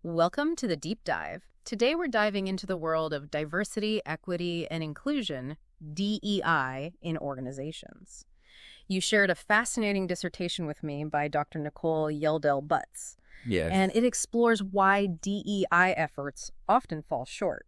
Welcome to the Deep Dive. Today we're diving into the world of diversity, equity, and inclusion, DEI, in organizations. You shared a fascinating dissertation with me by Dr. Nicole Yeldell-Butts, Yes. and it explores why DEI efforts often fall short.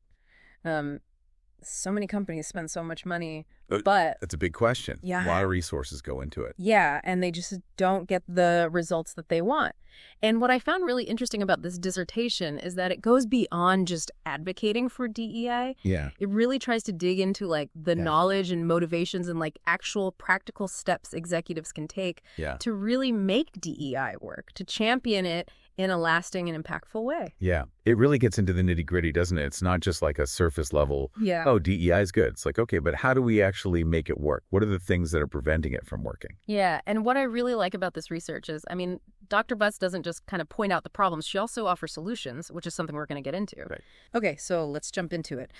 So many companies spend so much money, but That's a big question. Yeah. A lot of resources go into it. yeah, and they just don't get the results that they want. And what I found really interesting about this dissertation is that it goes beyond just advocating for DEI. Yeah. It really tries to dig into the Yes. knowledge and motivations and actual practical steps executives can take Yeah. to really make DEI work, to champion it in a lasting and impactful way. Yeah. It really gets into the nitty-gritty, doesn't it? It's not just like a surface level, Yeah. oh, DEI is good. It's like, okay, but how do we actually make it work? What are the things that are preventing it from working? Yeah, and what I really like about this research is, Dr. Butts doesn't just kind of point out the problems, she also offers solutions, which is something we're going to get into. Right. Okay, so let's jump into it.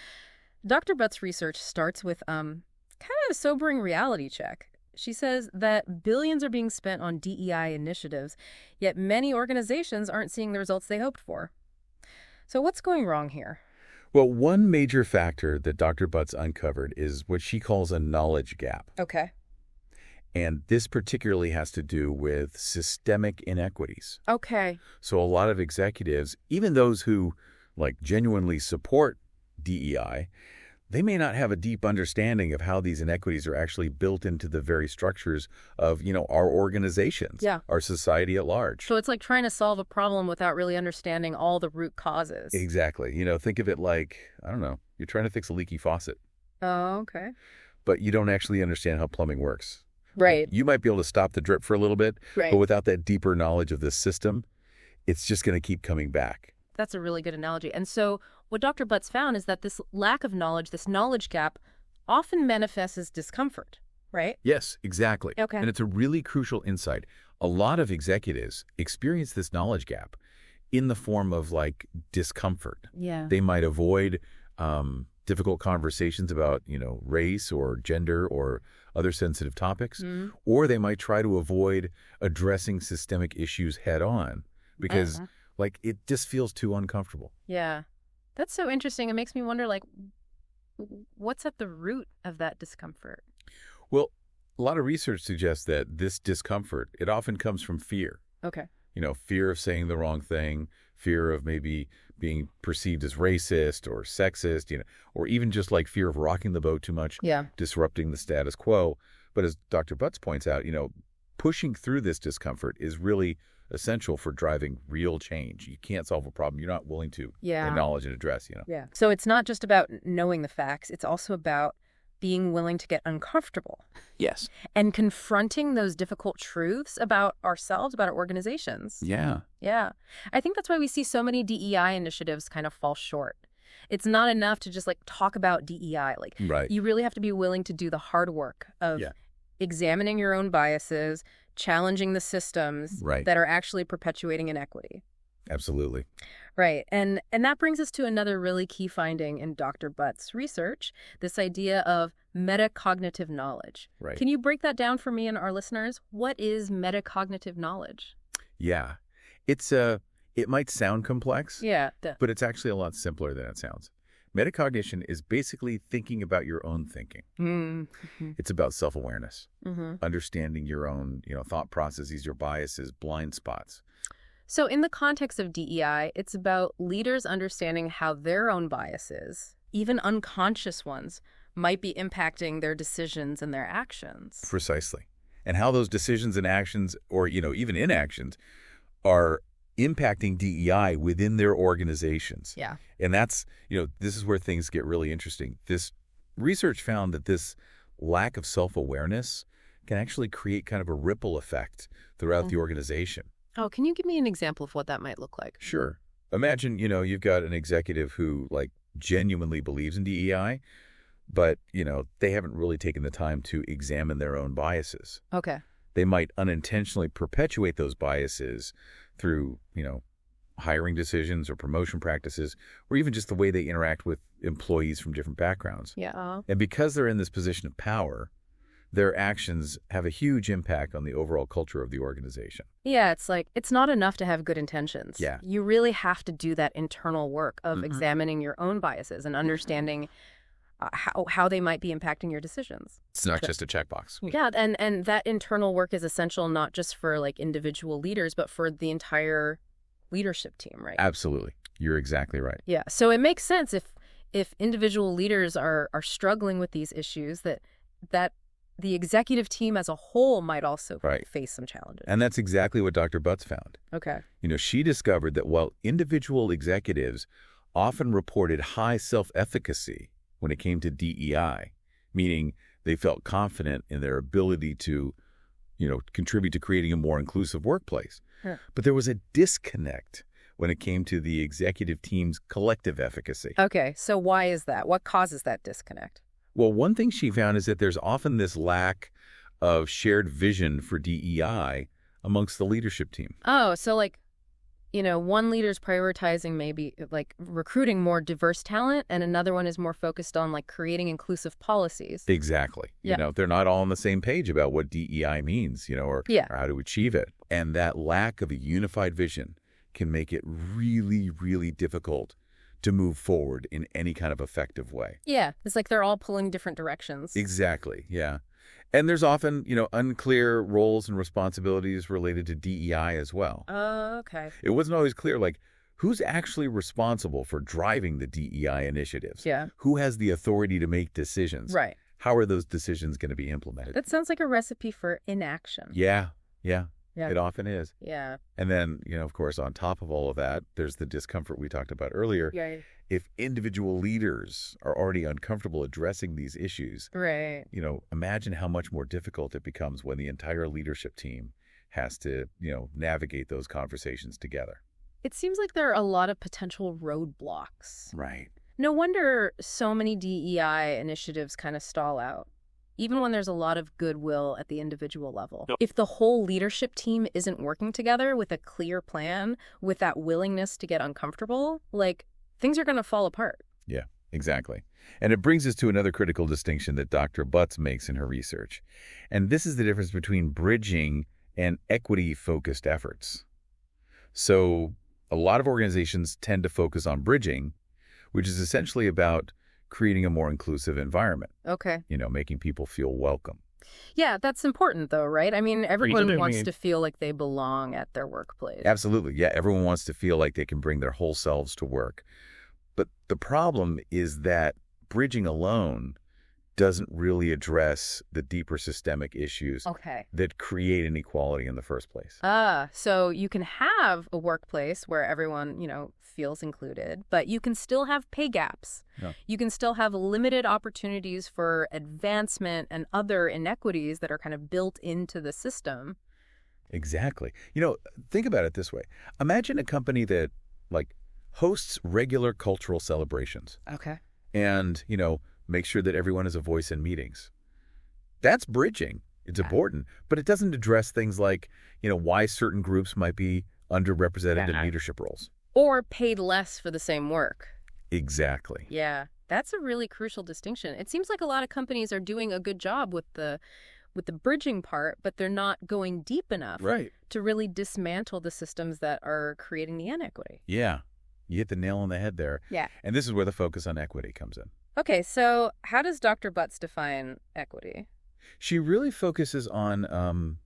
Dr. Butts' research starts with kind of a sobering reality check. She says that billions are being spent on DEI initiatives, yet many organizations aren't seeing the results they hoped for. So what's going wrong here? Well, one major factor that Dr. Butts uncovered is what she calls a knowledge gap. Okay. And this particularly has to do with systemic inequities. Okay. So a lot of executives, even those who genuinely support DEI, they may not have a deep understanding of how these inequities are actually built into the very structures of, our organizations, Yeah. our society at large. So it's like trying to solve a problem without really understanding all the root causes. Exactly. Think of it like, I don't know, you're trying to fix a leaky faucet, Oh, okay. but you don't actually understand how plumbing works. Right. You might be able to stop the drip for a little bit, Right. but without that deeper knowledge of the system, it's just going to keep coming back. That's a really good analogy. And so what Dr. Butts found is that this lack of knowledge, this knowledge gap, often manifests as discomfort, right? Yes, exactly. Okay. And it's a really crucial insight. A lot of executives experience this knowledge gap in the form of discomfort. Yeah. They might avoid difficult conversations about, race or gender or other sensitive topics, or they might try to avoid addressing systemic issues head on because it just feels too uncomfortable. Yeah. That's so interesting. It makes me wonder, what's at the root of that discomfort? Well, a lot of research suggests that this discomfort, it often comes from fear. Okay. Fear of saying the wrong thing, fear of maybe being perceived as racist or sexist, or even just fear of rocking the boat too much, Yeah. disrupting the status quo. But as Dr. Butts points out, pushing through this discomfort is really essential for driving real change. You can't solve a problem you're not willing to acknowledge and address, Yeah. So it's not just about knowing the facts. It's also about being willing to get uncomfortable Yes. and confronting those difficult truths about ourselves, about our organizations. Yeah. Yeah. I think that's why we see so many DEI initiatives kind of fall short. It's not enough to just talk about DEI. Right. You really have to be willing to do the hard work of examining your own biases, challenging the systems that are actually perpetuating inequity. Absolutely. Right. And that brings us to another really key finding in Dr. Butts' research, this idea of metacognitive knowledge. Right. Can you break that down for me and our listeners? What is metacognitive knowledge? Yeah. It might sound complex, Yeah. but it's actually a lot simpler than it sounds. Metacognition is basically thinking about your own thinking. Mm-hmm. It's about self-awareness, Mm-hmm. understanding your own, thought processes, your biases, blind spots. So in the context of DEI, it's about leaders understanding how their own biases, even unconscious ones, might be impacting their decisions and their actions. Precisely. And how those decisions and actions, or, even inactions, are impacting DEI within their organizations. Yeah. And that's, this is where things get really interesting. This research found that this lack of self-awareness can actually create kind of a ripple effect throughout the organization. Oh, can you give me an example of what that might look like? Sure. Imagine, you've got an executive who genuinely believes in DEI, but, they haven't really taken the time to examine their own biases. Okay. They might unintentionally perpetuate those biases through, hiring decisions or promotion practices, or even just the way they interact with employees from different backgrounds. Yeah. And because they're in this position of power, their actions have a huge impact on the overall culture of the organization. Yeah, it's like, it's not enough to have good intentions. Yeah. You really have to do that internal work of examining your own biases and understanding how they might be impacting your decisions. It's not just a checkbox. Yeah, and that internal work is essential not just for like individual leaders, but for the entire leadership team, right? Absolutely. You're exactly right. Yeah, so it makes sense if individual leaders are struggling with these issues that the executive team as a whole might also face some challenges. And that's exactly what Dr. Butts found. Okay. She discovered that while individual executives often reported high self-efficacy when it came to DEI, meaning they felt confident in their ability to, contribute to creating a more inclusive workplace. Yeah. But there was a disconnect when it came to the executive team's collective efficacy. Okay, so why is that? What causes that disconnect? Well, one thing she found is that there's often this lack of shared vision for DEI amongst the leadership team. Oh, so one leader's prioritizing maybe like recruiting more diverse talent and another one is more focused on like creating inclusive policies. Exactly. Yeah. They're not all on the same page about what DEI means, or how to achieve it. And that lack of a unified vision can make it really, really difficult to move forward in any kind of effective way. Yeah, it's like they're all pulling different directions. Exactly, yeah. And there's often, unclear roles and responsibilities related to DEI as well. Oh, okay. It wasn't always clear, who's actually responsible for driving the DEI initiatives? Yeah. Who has the authority to make decisions? Right. How are those decisions going to be implemented? That sounds like a recipe for inaction. Yeah. Yeah. It often is. Yeah. And then, of course, on top of all of that, there's the discomfort we talked about earlier. Yeah. If individual leaders are already uncomfortable addressing these issues, right. Imagine how much more difficult it becomes when the entire leadership team has to, navigate those conversations together. It seems like there are a lot of potential roadblocks. Right. No wonder so many DEI initiatives kind of stall out, even when there's a lot of goodwill at the individual level. Yep. If the whole leadership team isn't working together with a clear plan, with that willingness to get uncomfortable, things are going to fall apart. Yeah, exactly. And it brings us to another critical distinction that Dr. Butts makes in her research. And this is the difference between bridging and equity-focused efforts. So a lot of organizations tend to focus on bridging, which is essentially about creating a more inclusive environment. Okay. Making people feel welcome. Yeah, that's important though, right? I mean, everyone wants to feel like they belong at their workplace. Absolutely. Yeah, everyone wants to feel like they can bring their whole selves to work. But the problem is that bridging alone doesn't really address the deeper systemic issues that create inequality in the first place. So you can have a workplace where everyone, feels included, but you can still have pay gaps. Yeah. You can still have limited opportunities for advancement and other inequities that are kind of built into the system. Exactly. Think about it this way. Imagine a company that, hosts regular cultural celebrations. Okay. And, make sure that everyone has a voice in meetings. That's bridging. It's important, but it doesn't address things like, why certain groups might be underrepresented in leadership roles. Or paid less for the same work. Exactly. Yeah, that's a really crucial distinction. It seems like a lot of companies are doing a good job with the bridging part, but they're not going deep enough to really dismantle the systems that are creating the inequity. Yeah, you hit the nail on the head there. Yeah. And this is where the focus on equity comes in. Okay, so how does Dr. Butts define equity? She really focuses on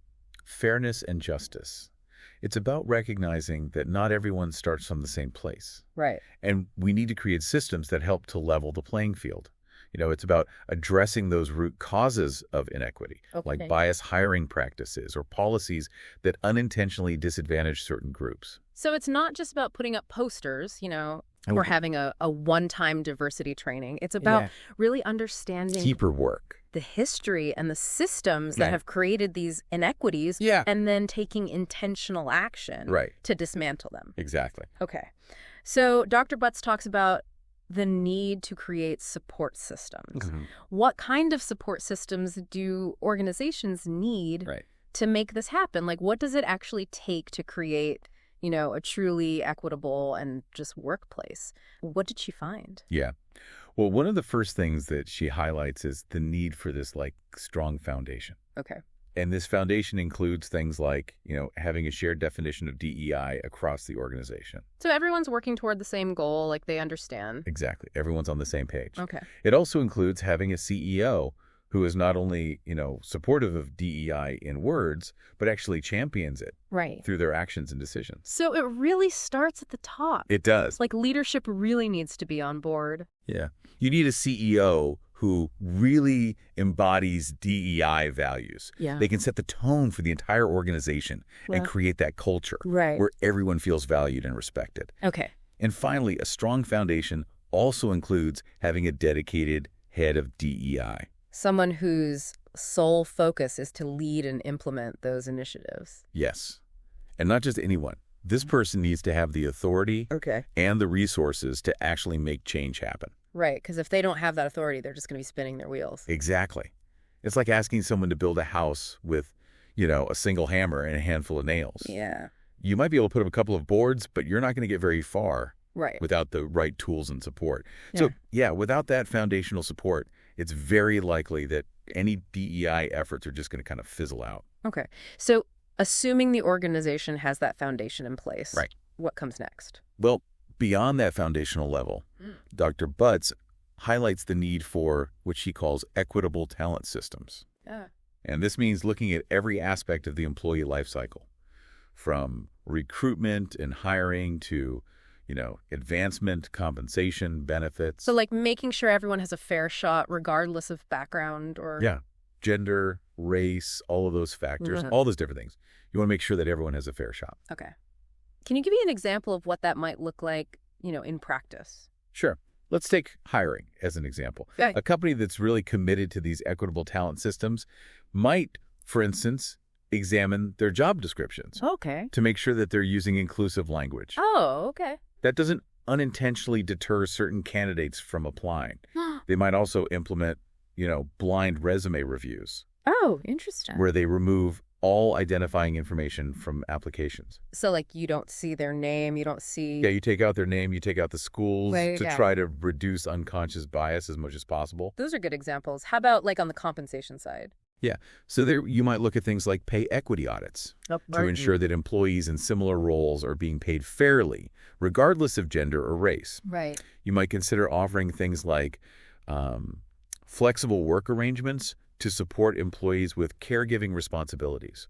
fairness and justice. It's about recognizing that not everyone starts from the same place. Right. And we need to create systems that help to level the playing field. It's about addressing those root causes of inequity, like bias hiring practices or policies that unintentionally disadvantage certain groups. So it's not just about putting up posters, or having a one-time diversity training. It's about really understanding deeper work, the history and the systems that have created these inequities, and then taking intentional action to dismantle them. Exactly. Okay. So Dr. Butts talks about the need to create support systems. Mm-hmm. What kind of support systems do organizations need to make this happen? What does it actually take to create, a truly equitable and just workplace. What did she find? Yeah. Well, one of the first things that she highlights is the need for this strong foundation. Okay. And this foundation includes things like, having a shared definition of DEI across the organization. So everyone's working toward the same goal, like they understand. Exactly. Everyone's on the same page. Okay. It also includes having a CEO who is not only, supportive of DEI in words, but actually champions it through their actions and decisions. So it really starts at the top. It does. Like leadership really needs to be on board. Yeah. You need a CEO who really embodies DEI values. Yeah. They can set the tone for the entire organization and create that culture where everyone feels valued and respected. Okay. And finally, a strong foundation also includes having a dedicated head of DEI. Someone whose sole focus is to lead and implement those initiatives. Yes. And not just anyone. This person needs to have the authority and the resources to actually make change happen. Right, because if they don't have that authority, they're just going to be spinning their wheels. Exactly. It's like asking someone to build a house with, a single hammer and a handful of nails. Yeah. You might be able to put up a couple of boards, but you're not going to get very far without the right tools and support. So, without that foundational support, it's very likely that any DEI efforts are just going to kind of fizzle out. Okay. So, assuming the organization has that foundation in place, what comes next? Well, beyond that foundational level, Dr. Butts highlights the need for what she calls equitable talent systems. And this means looking at every aspect of the employee life cycle, from recruitment and hiring to, advancement, compensation, benefits. So like making sure everyone has a fair shot regardless of background or... Yeah. Gender, race, all of those factors, all those different things. You want to make sure that everyone has a fair shot. Okay. Can you give me an example of what that might look like, in practice? Sure. Let's take hiring as an example. A company that's really committed to these equitable talent systems might, for instance, examine their job descriptions to make sure that they're using inclusive language. Oh, okay. That doesn't unintentionally deter certain candidates from applying. They might also implement, blind resume reviews. Oh, interesting. Where they remove all identifying information from applications. So, like, you don't see their name, you don't see... Yeah, you take out their name, you take out the schools to try to reduce unconscious bias as much as possible. Those are good examples. How about, like, on the compensation side? Yeah. So there you might look at things like pay equity audits to ensure that employees in similar roles are being paid fairly, regardless of gender or race. Right. You might consider offering things like flexible work arrangements to support employees with caregiving responsibilities,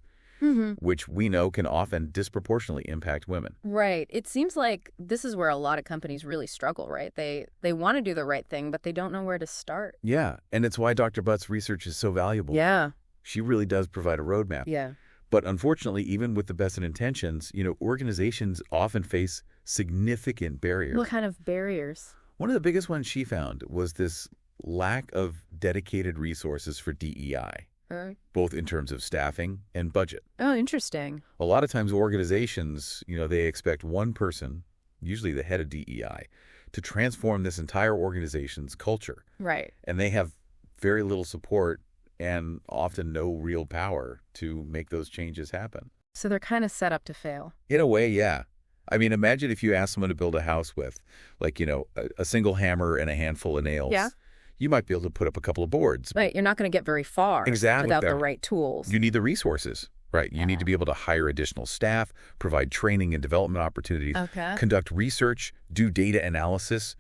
which we know can often disproportionately impact women. Right. It seems like this is where a lot of companies really struggle, right? They want to do the right thing, but they don't know where to start. Yeah, and it's why Dr. Butt's research is so valuable. Yeah. She really does provide a roadmap. Yeah. But unfortunately, even with the best of intentions, organizations often face significant barriers. What kind of barriers? One of the biggest ones she found was this lack of dedicated resources for DEI, both in terms of staffing and budget. Oh, interesting. A lot of times organizations, they expect one person, usually the head of DEI, to transform this entire organization's culture. Right. And they have very little support and often no real power to make those changes happen. So they're kind of set up to fail. In a way, yeah. I mean, imagine if you asked someone to build a house with, a single hammer and a handful of nails. Yeah. You might be able to put up a couple of boards. Right. You're not going to get very far without the right tools. You need the resources, right? You need to be able to hire additional staff, provide training and development opportunities, conduct research, do data analysis,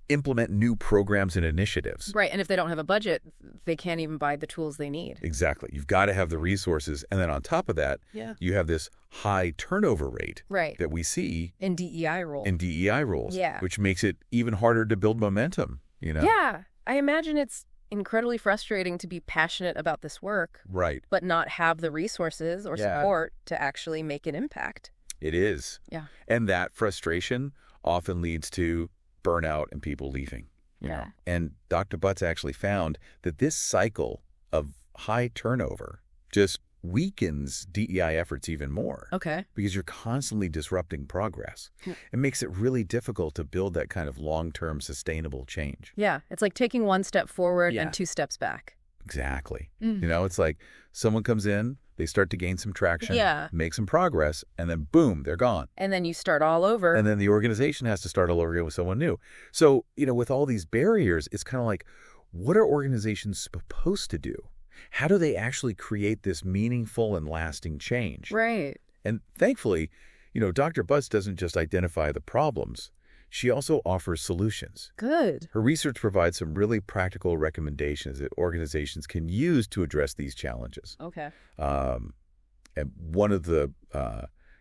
implement new programs and initiatives. Right. And if they don't have a budget, they can't even buy the tools they need. Exactly. You've got to have the resources. And then on top of that, you have this high turnover rate that we see in DEI roles. Which makes it even harder to build momentum, Yeah. I imagine it's incredibly frustrating to be passionate about this work. Right. But not have the resources or support to actually make an impact. It is. Yeah. And that frustration often leads to burnout and people leaving. You know? And Dr. Butts actually found that this cycle of high turnover just weakens DEI efforts even more. Okay. Because you're constantly disrupting progress. It makes it really difficult to build that kind of long-term sustainable change. Yeah. It's like taking one step forward and 2 steps back. Exactly. It's like someone comes in, They start to gain some traction, Yeah. make some progress, and then boom, they're gone. And then you start all over. And then the organization has to start all over again with someone new. So, with all these barriers, it's kind of like, what are organizations supposed to do? How do they actually create this meaningful and lasting change? Right. And thankfully, Dr. Butts doesn't just identify the problems. She also offers solutions. Good. Her research provides some really practical recommendations that organizations can use to address these challenges. Okay. And one of the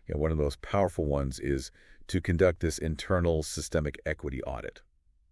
most powerful ones is to conduct this internal systemic equity audit.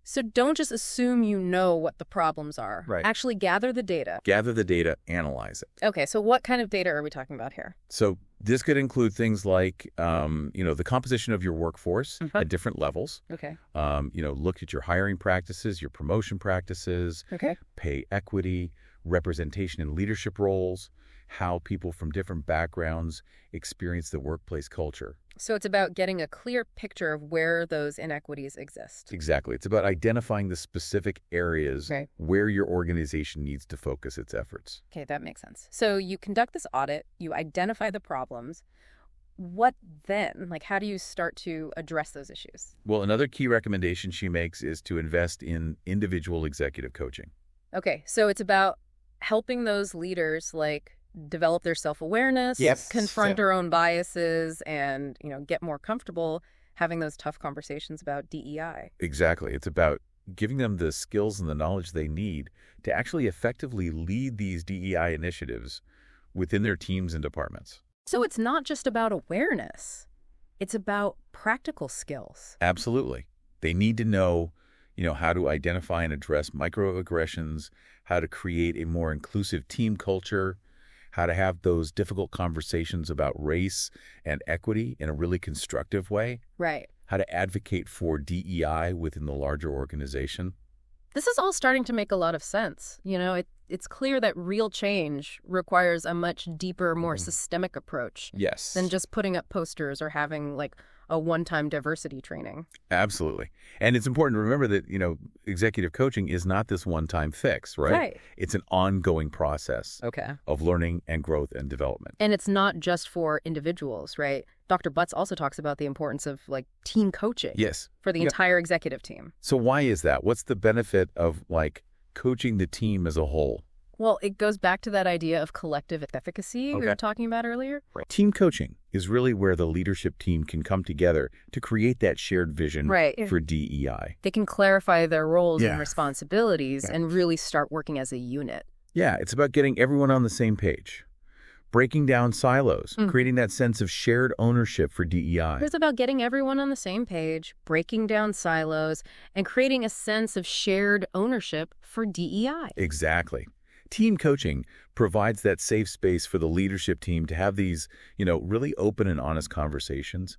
So don't just assume you know what the problems are. Right. Actually gather the data. Gather the data, analyze it. Okay, so what kind of data are we talking about here? So this could include things like, the composition of your workforce at different levels. Okay. Look at your hiring practices, your promotion practices, Okay. pay equity, representation in leadership roles, how people from different backgrounds experience the workplace culture. So it's about getting a clear picture of where those inequities exist. Exactly. It's about identifying the specific areas Right. where your organization needs to focus its efforts. Okay, that makes sense. So you conduct this audit, you identify the problems. What then? Like, how do you start to address those issues? Well, another key recommendation she makes is to invest in individual executive coaching. Okay, so it's about helping those leaders, like, develop their self-awareness, Yes. confront their own biases, and, get more comfortable having those tough conversations about DEI. Exactly. It's about giving them the skills and the knowledge they need to actually effectively lead these DEI initiatives within their teams and departments. So it's not just about awareness. It's about practical skills. Absolutely. They need to know, how to identify and address microaggressions, how to create a more inclusive team culture, how to have those difficult conversations about race and equity in a really constructive way, Right. how to advocate for DEI within the larger organization. This is all starting to make a lot of sense. It's clear that real change requires a much deeper, more systemic approach Yes. than just putting up posters or having, like, a one-time diversity training. Absolutely. And it's important to remember that, executive coaching is not this one-time fix, right? Right. It's an ongoing process Okay. of learning and growth and development. And it's not just for individuals, right? Dr. Butts also talks about the importance of, like, team coaching. Yes. For the entire executive team. So why is that? What's the benefit of, coaching the team as a whole? Well, it goes back to that idea of collective efficacy we were talking about earlier. Right. Team coaching is really where the leadership team can come together to create that shared vision for DEI. They can clarify their roles and Yeah. responsibilities and really start working as a unit. Yeah, it's about getting everyone on the same page, breaking down silos, creating that sense of shared ownership for DEI. It's about getting everyone on the same page, breaking down silos, and creating a sense of shared ownership for DEI. Exactly. Team coaching provides that safe space for the leadership team to have these, really open and honest conversations,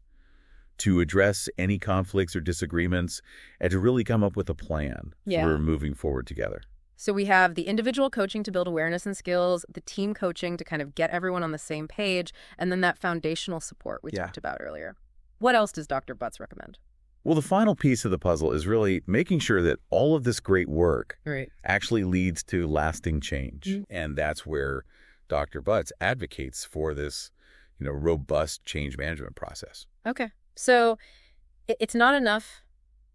to address any conflicts or disagreements, and to really come up with a plan for moving forward together. So we have the individual coaching to build awareness and skills, the team coaching to kind of get everyone on the same page, and then that foundational support we talked about earlier. What else does Dr. Butts recommend? Well, the final piece of the puzzle is really making sure that all of this great work actually leads to lasting change. And that's where Dr. Butts advocates for this, robust change management process. Okay. So it's not enough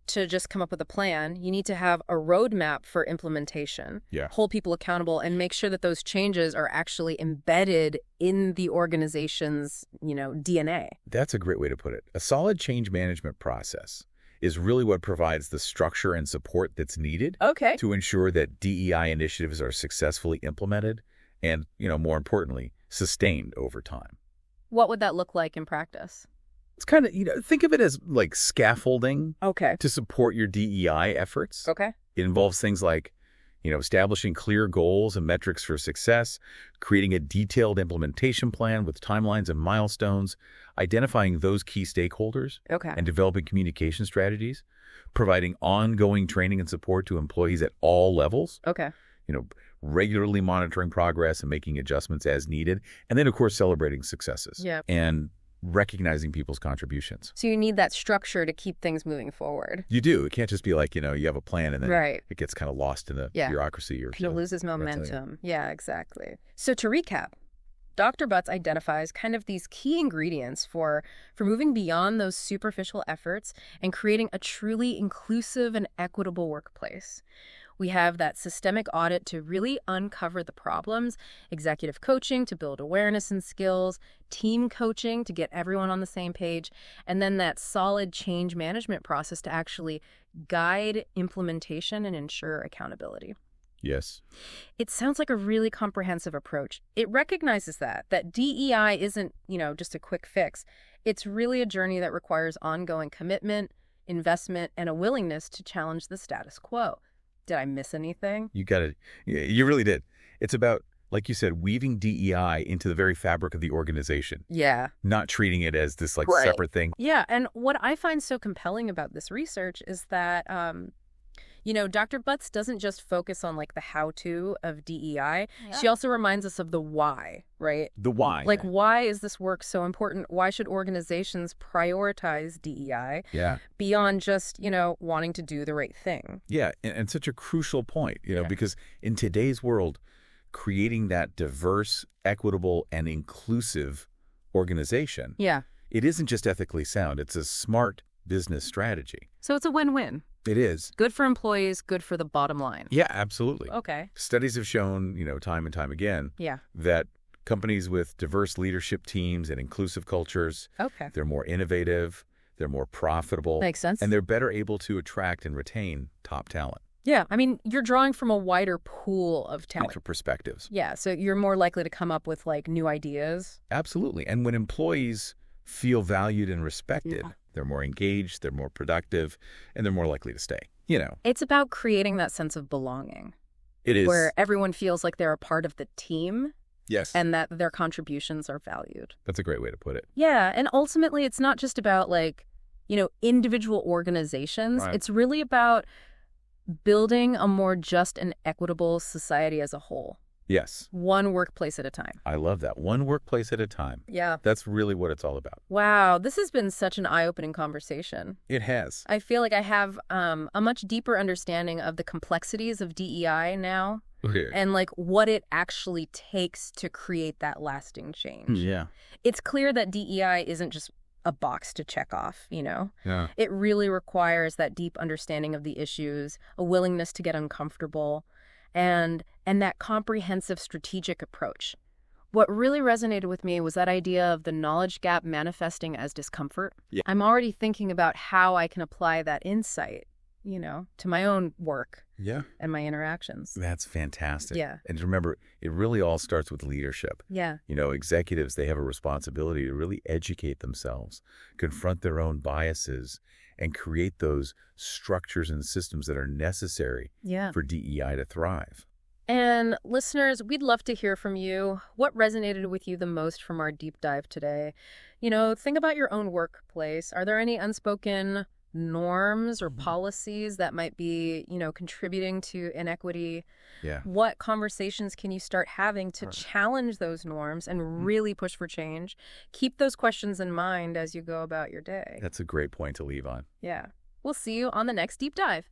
to just come up with a plan. You need to have a roadmap for implementation, hold people accountable, and make sure that those changes are actually embedded in the organization's, DNA. That's a great way to put it. A solid change management process is really what provides the structure and support that's needed to ensure that DEI initiatives are successfully implemented and, more importantly, sustained over time. What would that look like in practice? It's kind of, think of it as like scaffolding Okay. to support your DEI efforts. Okay. It involves things like, establishing clear goals and metrics for success, creating a detailed implementation plan with timelines and milestones, identifying those key stakeholders, and developing communication strategies, providing ongoing training and support to employees at all levels, regularly monitoring progress and making adjustments as needed, and then, of course, celebrating successes. And recognizing people's contributions. So you need that structure to keep things moving forward. You do. It can't just be like, you have a plan and then it gets kind of lost in the bureaucracy. Or kind of loses momentum. Yeah, exactly. So to recap, Dr. Butts identifies kind of these key ingredients for moving beyond those superficial efforts and creating a truly inclusive and equitable workplace. We have that systemic audit to really uncover the problems, executive coaching to build awareness and skills, team coaching to get everyone on the same page, and then that solid change management process to actually guide implementation and ensure accountability. Yes. It sounds like a really comprehensive approach. It recognizes that DEI isn't, just a quick fix. It's really a journey that requires ongoing commitment, investment, and a willingness to challenge the status quo. Did I miss anything? You got it. You really did. It's about, like you said, weaving DEI into the very fabric of the organization. Yeah. Not treating it as this Right. separate thing. Yeah, and what I find so compelling about this research is that Dr. Butts doesn't just focus on the how-to of DEI. Yeah. She also reminds us of the why, right? The why. Why is this work so important? Why should organizations prioritize DEI Yeah. beyond just, wanting to do the right thing? Yeah, and such a crucial point, Yeah. because in today's world, creating that diverse, equitable, and inclusive organization, Yeah. it isn't just ethically sound, it's a smart business strategy. So it's a win-win. It is. Good for employees, good for the bottom line. Yeah, absolutely. Okay. Studies have shown, time and time again, Yeah. that companies with diverse leadership teams and inclusive cultures, Okay. they're more innovative, they're more profitable, Makes sense. and they're better able to attract and retain top talent. Yeah. I mean, you're drawing from a wider pool of talent. Different perspectives. Yeah. So you're more likely to come up with new ideas. Absolutely. And when employees feel valued and respected, Yeah. they're more engaged, they're more productive, and they're more likely to stay. It's about creating that sense of belonging It is. where everyone feels like they're a part of the team Yes. and that their contributions are valued. That's a great way to put it. Yeah. And ultimately, it's not just about individual organizations. Right. It's really about building a more just and equitable society as a whole, Yes. one workplace at a time. I love that. One workplace at a time. Yeah. That's really what it's all about. Wow. This has been such an eye-opening conversation. It has. I feel like I have a much deeper understanding of the complexities of DEI now Okay. and what it actually takes to create that lasting change. Yeah. It's clear that DEI isn't just a box to check off, Yeah. It really requires that deep understanding of the issues, a willingness to get uncomfortable, and that comprehensive strategic approach. What really resonated with me was that idea of the knowledge gap manifesting as discomfort. Yeah. I'm already thinking about how I can apply that insight, to my own work Yeah. and my interactions. That's fantastic. Yeah. And remember, it really all starts with leadership. Yeah. Executives, they have a responsibility to really educate themselves, confront their own biases, and create those structures and systems that are necessary Yeah. for DEI to thrive. And listeners, we'd love to hear from you. What resonated with you the most from our deep dive today? Think about your own workplace. Are there any unspoken norms or policies that might be, contributing to inequity? Yeah. What conversations can you start having to challenge those norms and really push for change? Keep those questions in mind as you go about your day. That's a great point to leave on. Yeah. We'll see you on the next deep dive.